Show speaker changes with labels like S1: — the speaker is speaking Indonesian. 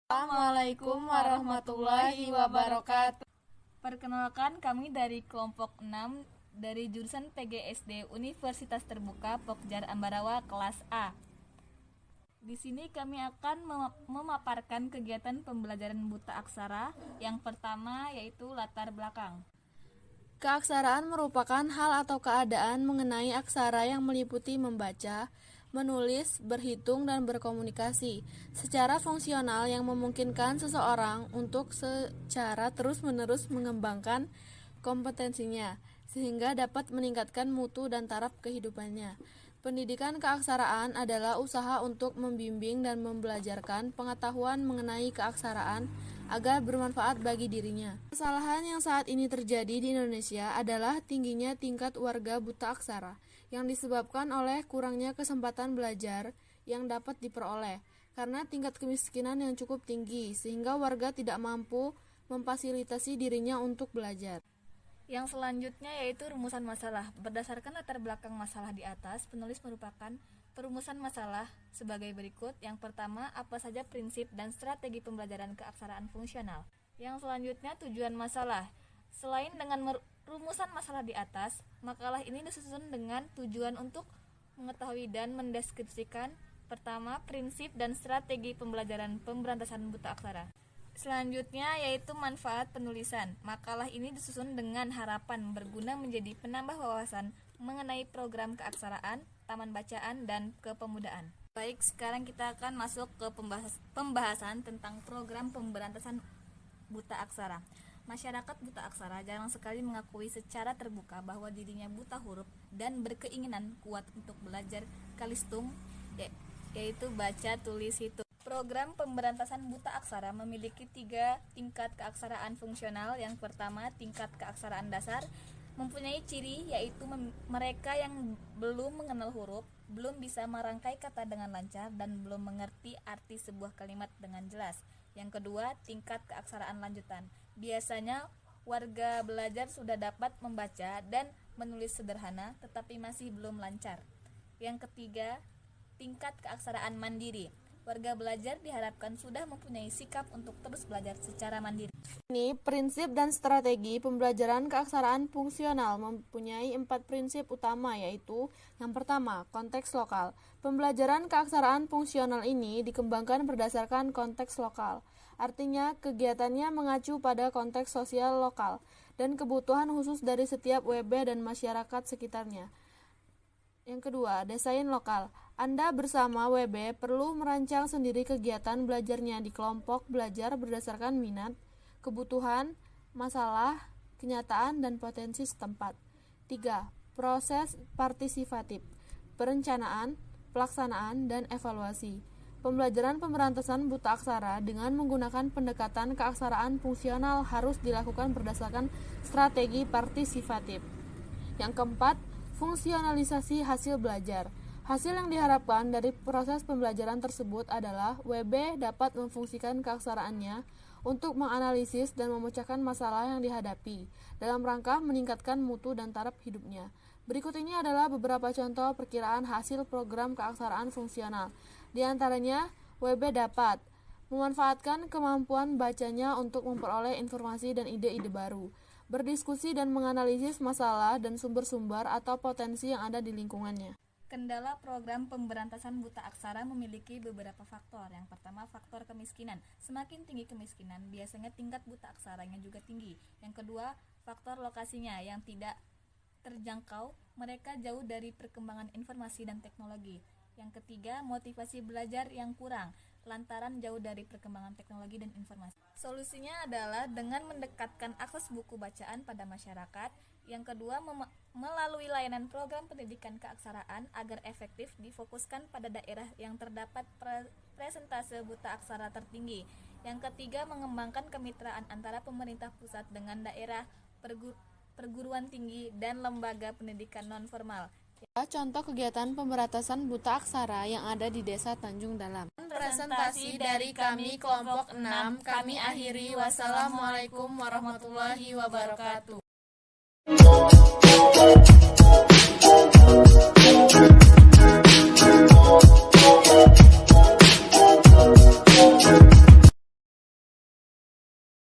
S1: Assalamualaikum warahmatullahi wabarakatuh.
S2: Perkenalkan, kami dari kelompok 6 dari jurusan PGSD Universitas Terbuka Pokjar Ambarawa kelas A. Di sini kami akan memaparkan kegiatan pembelajaran buta aksara. Yang pertama yaitu latar belakang.
S1: Keaksaraan merupakan hal atau keadaan mengenai aksara yang meliputi membaca, menulis, berhitung, dan berkomunikasi secara fungsional yang memungkinkan seseorang untuk secara terus-menerus mengembangkan kompetensinya, sehingga dapat meningkatkan mutu dan taraf kehidupannya. Pendidikan keaksaraan adalah usaha untuk membimbing dan membelajarkan pengetahuan mengenai keaksaraan agar bermanfaat bagi dirinya. Kesalahan yang saat ini terjadi di Indonesia adalah tingginya tingkat warga buta aksara yang disebabkan oleh kurangnya kesempatan belajar yang dapat diperoleh karena tingkat kemiskinan yang cukup tinggi sehingga warga tidak mampu memfasilitasi dirinya untuk belajar.
S2: Yang selanjutnya yaitu rumusan masalah. Berdasarkan latar belakang masalah di atas, penulis merupakan perumusan masalah sebagai berikut. Yang pertama, apa saja prinsip dan strategi pembelajaran keaksaraan fungsional. Yang selanjutnya, tujuan masalah. Selain dengan rumusan masalah di atas, makalah ini disusun dengan tujuan untuk mengetahui dan mendeskripsikan pertama, prinsip dan strategi pembelajaran pemberantasan buta aksara. Selanjutnya yaitu manfaat penulisan. Makalah ini disusun dengan harapan berguna menjadi penambah wawasan mengenai program keaksaraan, taman bacaan, dan kepemudaan. Baik, sekarang kita akan masuk ke pembahasan tentang program pemberantasan buta aksara. Masyarakat buta aksara jarang sekali mengakui secara terbuka bahwa dirinya buta huruf dan berkeinginan kuat untuk belajar kalistung, yaitu baca, tulis, hitung. Program pemberantasan buta aksara memiliki 3 tingkat keaksaraan fungsional. Yang pertama, tingkat keaksaraan dasar, mempunyai ciri yaitu mereka yang belum mengenal huruf, belum bisa merangkai kata dengan lancar, dan belum mengerti arti sebuah kalimat dengan jelas. Yang kedua, tingkat keaksaraan lanjutan. Biasanya warga belajar sudah dapat membaca dan menulis sederhana, tetapi masih belum lancar. Yang ketiga, tingkat keaksaraan mandiri. Warga belajar diharapkan sudah mempunyai sikap untuk terus belajar secara mandiri.
S1: Ini prinsip dan strategi pembelajaran keaksaraan fungsional mempunyai 4 prinsip utama, yaitu yang pertama, konteks lokal. Pembelajaran keaksaraan fungsional ini dikembangkan berdasarkan konteks lokal. Artinya, kegiatannya mengacu pada konteks sosial lokal dan kebutuhan khusus dari setiap WB dan masyarakat sekitarnya. Yang kedua, desain lokal. Anda bersama WB perlu merancang sendiri kegiatan belajarnya di kelompok belajar berdasarkan minat, kebutuhan, masalah, kenyataan, dan potensi setempat. 3. Proses partisipatif, perencanaan, pelaksanaan, dan evaluasi. Pembelajaran pemberantasan buta aksara dengan menggunakan pendekatan keaksaraan fungsional harus dilakukan berdasarkan strategi partisipatif. Yang keempat, fungsionalisasi hasil belajar. Hasil yang diharapkan dari proses pembelajaran tersebut adalah WB dapat memfungsikan keaksaraannya untuk menganalisis dan memecahkan masalah yang dihadapi dalam rangka meningkatkan mutu dan taraf hidupnya. Berikut ini adalah beberapa contoh perkiraan hasil program keaksaraan fungsional. Di antaranya, WB dapat memanfaatkan kemampuan bacanya untuk memperoleh informasi dan ide-ide baru, berdiskusi dan menganalisis masalah dan sumber-sumber atau potensi yang ada di lingkungannya.
S2: Kendala program pemberantasan buta aksara memiliki beberapa faktor. Yang pertama, faktor kemiskinan. Semakin tinggi kemiskinan, biasanya tingkat buta aksaranya juga tinggi. Yang kedua, faktor lokasinya yang tidak terjangkau, mereka jauh dari perkembangan informasi dan teknologi. Yang ketiga, motivasi belajar yang kurang, lantaran jauh dari perkembangan teknologi dan informasi. Solusinya adalah dengan mendekatkan akses buku bacaan pada masyarakat. Yang kedua, melalui layanan program pendidikan keaksaraan agar efektif difokuskan pada daerah yang terdapat presentase buta aksara tertinggi. Yang ketiga, mengembangkan kemitraan antara pemerintah pusat dengan daerah, perguruan tinggi, dan lembaga pendidikan non-formal.
S1: Contoh kegiatan pemberantasan buta aksara yang ada di Desa Tanjung Dalam. Presentasi dari kami kelompok 6 kami akhiri. Wassalamualaikum warahmatullahi wabarakatuh.